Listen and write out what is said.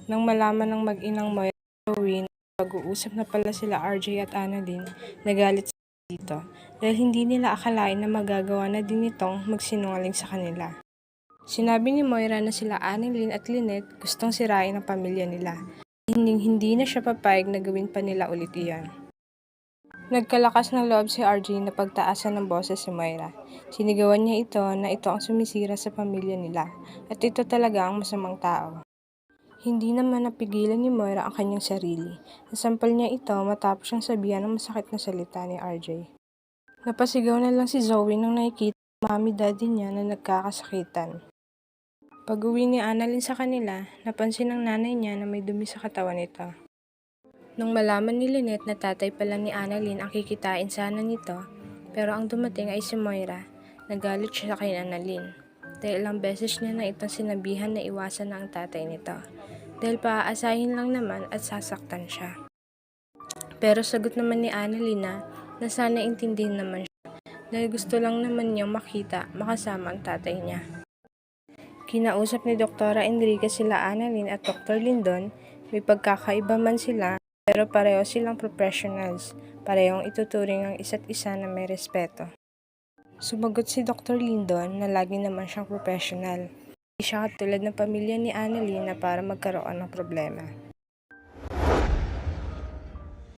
Nang malaman ng mag-inang Moira at Joey na pag-uusap na pala sila RJ at Annalyn, nagalit sila dito dahil hindi nila akalain na magagawa na din itong magsinungaling sa kanila. Sinabi ni Moira na sila Annalyn at Lynette gustong sirain ang pamilya nila. Hindi na siya papayag na gawin pa nila ulit iyon. Nagkalakas ng loob si RJ na pagtaasan ng boses si Moira. Sinigawan niya ito na ito ang sumisira sa pamilya nila at ito talaga ang masamang tao. Hindi naman napigilan ni Moira ang kanyang sarili. Nasampal niya ito matapos siyang sabihan ng masakit na salita ni RJ. Napasigaw na lang si Zoe nang nakikita ang mami-daddy niya na nagkakasakitan. Pag-uwi ni Annalyn sa kanila, napansin ng nanay niya na may dumi sa katawan nito. Nung malaman ni Lynette na tatay pala ni Annalyn ang kikitain sana nito, pero ang dumating ay si Moira, nagalit siya kay Annalyn. Dahil ilang beses niya na itong sinabihan na iwasan na ang tatay nito. Dahil paaasahin lang naman at sasaktan siya. Pero sagot naman ni Annalyn na sana intindihin naman siya. Dahil gusto lang naman niyang makasama ang tatay niya. Kinausap ni Dr. Enriquez sila Annalyn at Dr. Lindon, may pagkakaiba man sila. Pero pareho silang professionals, parehong ituturing ang isa't isa na may respeto. Sumagot si Dr. Lindon na lagi naman siyang professional. Hindi siya katulad ng pamilya ni Annalyn na para magkaroon ng problema.